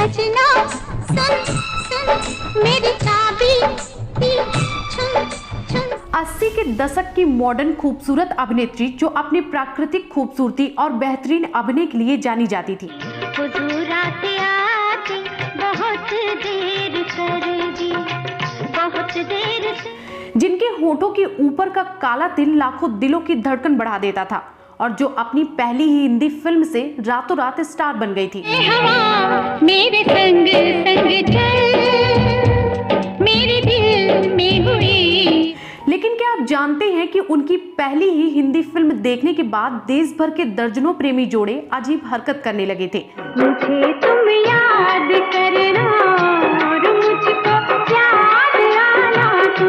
सजना सुन सुन मेरी चाबी छुन छुन। 80 के दशक की मॉडर्न खूबसूरत अभिनेत्री जो अपनी प्राकृतिक खूबसूरती और बेहतरीन अभिनय के लिए जानी जाती थी। हुजूर आते आते बहुत देर कर दी, बहुत देर से। जिनके होठों के ऊपर का काला तिल लाखों दिलों की धड़कन बढ़ा देता था और जो अपनी पहली ही हिंदी फिल्म से रातों रात स्टार बन गई थी। मेरे संग संग चल मेरे दिल में हुई। लेकिन क्या आप जानते हैं कि उनकी पहली ही हिंदी फिल्म देखने के बाद देश भर के दर्जनों प्रेमी जोड़े अजीब हरकत करने लगे थे। मुझे तुम याद करना और मुझको याद आना तू।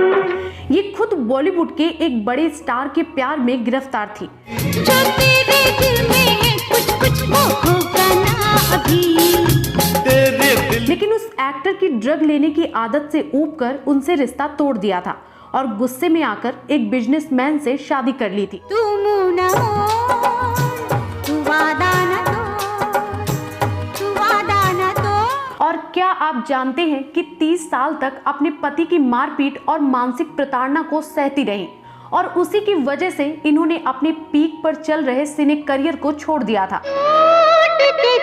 ये खुद बॉलीवुड के एक बड़े स्टार के प्यार में गिरफ्तार थी। जो तेरे दिल में है कुछ वो होगा ना अभी। लेकिन उस एक्टर की ड्रग लेने की आदत से ऊबकर उनसे रिश्ता तोड़ दिया था और गुस्से में आकर एक बिजनेसमैन से शादी कर ली थी। तू मुना तू वादा ना तू वादा ना तो। और क्या आप जानते हैं कि 30 साल तक अपने पति की मारपीट और मानसिक प्रताड़ना को सहती रही और उसी की वजह से इन्होंने अपने पीक पर चल रहे सिने करियर को छोड़ दिया था।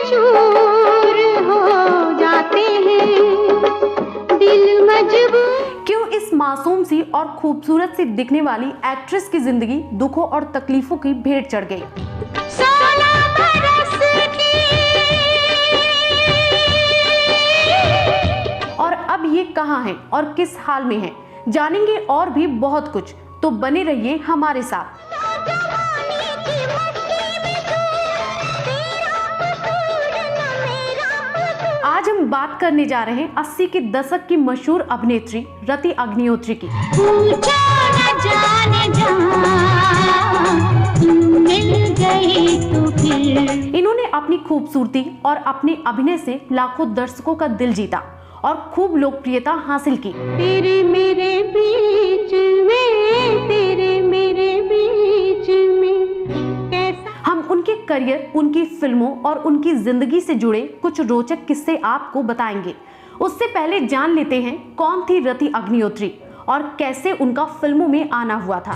चूर हो जाते हैं दिल मजबूर। क्यों इस मासूम सी और खूबसूरत सी दिखने वाली एक्ट्रेस की जिंदगी दुखों और तकलीफों की भेंट चढ़ गई। 16 बरस की और अब ये कहाँ है और किस हाल में है, जानेंगे और भी बहुत कुछ, तो बने रहिए हमारे साथ। आज हम बात करने जा रहे हैं 80 के दशक की मशहूर अभिनेत्री रति अग्निहोत्री की। पूछो न जाने मिल गई तो फिर। इन्होंने अपनी खूबसूरती और अपने अभिनय से लाखों दर्शकों का दिल जीता और खूब लोकप्रियता हासिल की। तेरे मेरे बीच में, तेरे मेरे बीच में कैसा। हम उनके करियर, उनकी फिल्मों और उनकी जिंदगी से जुड़े कुछ रोचक किस्से आपको बताएंगे। उससे पहले जान लेते हैं कौन थी रति अग्निहोत्री और कैसे उनका फिल्मों में आना हुआ था।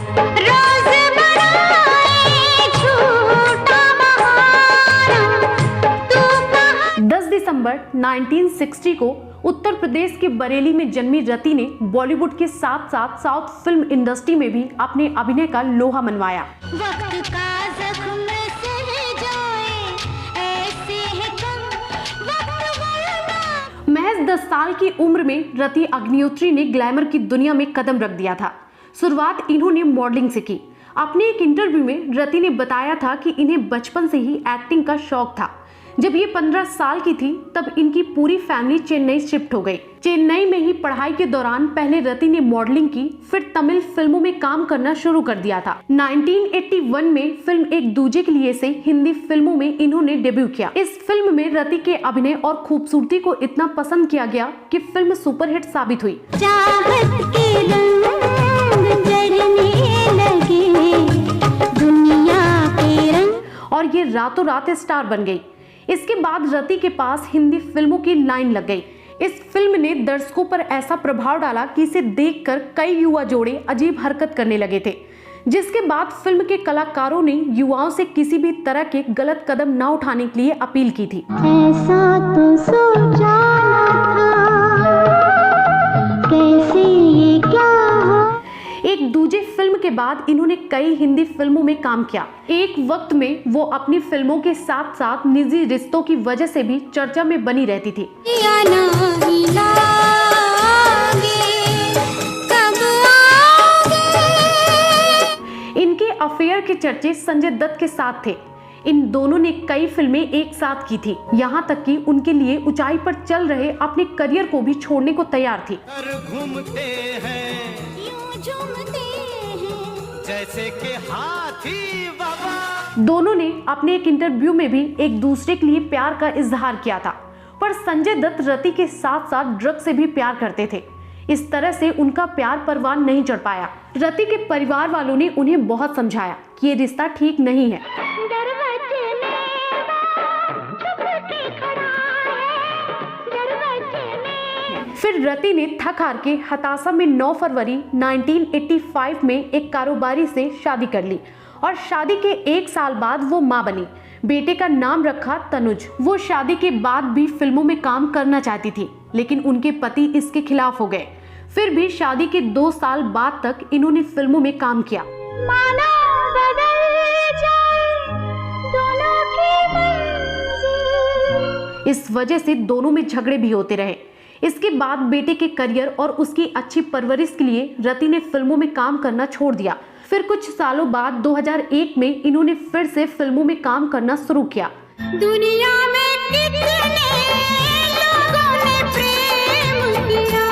10 दिसंबर 1960 को उत्तर प्रदेश के बरेली में जन्मी रति ने बॉलीवुड के साथ साथ साउथ फिल्म इंडस्ट्री में भी अपने अभिनय का लोहा मनवाया। वक्त का जख्म सह जाए, ऐसे है कम वक्त वरना। महज 10 साल की उम्र में रति अग्निहोत्री ने ग्लैमर की दुनिया में कदम रख दिया था। शुरुआत इन्होंने मॉडलिंग से की। अपने एक इंटरव्यू में रति ने बताया था कि इन्हें बचपन से ही एक्टिंग का शौक था। जब ये 15 साल की थी तब इनकी पूरी फैमिली चेन्नई शिफ्ट हो गई। चेन्नई में ही पढ़ाई के दौरान पहले रति ने मॉडलिंग की, फिर तमिल फिल्मों में काम करना शुरू कर दिया था। 1981 में फिल्म एक दूजे के लिए से हिंदी फिल्मों में इन्होंने डेब्यू किया। इस फिल्म में रति के अभिनय और खूबसूरती को इतना पसंद किया गया कि फिल्म सुपरहिट साबित हुई। चाहत के रंग जड़ने लगे दुनिया के रंग। और ये रातों रात स्टार बन गई। इसके बाद रति के पास हिंदी फिल्मों की लाइन लग गई। इस फिल्म ने दर्शकों पर ऐसा प्रभाव डाला कि इसे देखकर कई युवा जोड़े अजीब हरकत करने लगे थे, जिसके बाद फिल्म के कलाकारों ने युवाओं से किसी भी तरह के गलत कदम न उठाने के लिए अपील की थी। ऐसा तो सोचा न था, कैसे ये क्या हो। एक दूजे फिल्म के बाद इन्होंने कई हिंदी फिल्मों में काम किया। एक वक्त में वो अपनी फिल्मों के साथ साथ निजी रिश्तों की वजह से भी चर्चा में बनी रहती थी। इनके अफेयर के चर्चे संजय दत्त के साथ थे। इन दोनों ने कई फिल्में एक साथ की थी, यहाँ तक कि उनके लिए ऊंचाई पर चल रहे अपने करियर को भी छोड़ने को तैयार थी। घूमते हैं जैसे के हाथी बाबा। दोनों ने अपने एक इंटरव्यू में भी एक दूसरे के लिए प्यार का इजहार किया था, पर संजय दत्त रति के साथ साथ ड्रग से भी प्यार करते थे। इस तरह से उनका प्यार परवान नहीं चढ़ पाया। रति के परिवार वालों ने उन्हें बहुत समझाया कि ये रिश्ता ठीक नहीं है। फिर रति ने थक हार के हताशा में 9 फरवरी 1985 में एक कारोबारी से शादी कर ली और शादी के 1 साल बाद वो मां बनी। बेटे का नाम रखा तनुज। वो शादी के बाद भी फिल्मों में काम करना चाहती थी, लेकिन उनके पति इसके खिलाफ हो गए। फिर भी शादी के 2 साल बाद तक इन्होंने फिल्मों में काम किया। मानो बदल जाए दोनों की मंजिल। इस वजह से दोनों में झगड़े भी होते रहे। इसके बाद बेटे के करियर और उसकी अच्छी परवरिश के लिए रति ने फिल्मों में काम करना छोड़ दिया। फिर कुछ सालों बाद 2001 में इन्होंने फिर से फिल्मों में काम करना शुरू किया। दुनिया में कितने लोगों ने प्रेम किया।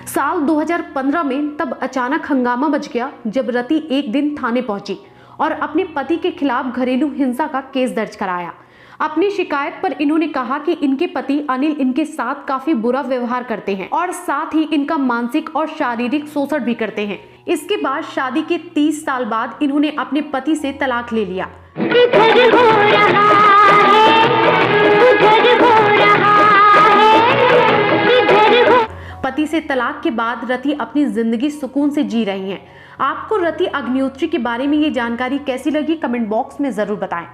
साल 2015 में तब अचानक हंगामा मच गया जब रति एक दिन थाने पहुंची और अपने पति के खिलाफ घरेलू हिंसा का केस दर्ज कराया। अपनी शिकायत पर इन्होंने कहा कि इनके पति अनिल इनके साथ काफी बुरा व्यवहार करते हैं और साथ ही इनका मानसिक और शारीरिक शोषण भी करते हैं। इसके बाद शादी के 30 साल बाद इन्होंने अपने पति से तलाक ले लिया। इधर हो रहा है, उधर हो रहा है, इधर हो। पति से तलाक के बाद रति अपनी जिंदगी सुकून से जी रही हैं। आपको रति अग्निहोत्री के बारे में ये जानकारी कैसी लगी, कमेंट बॉक्स में जरूर बताएं।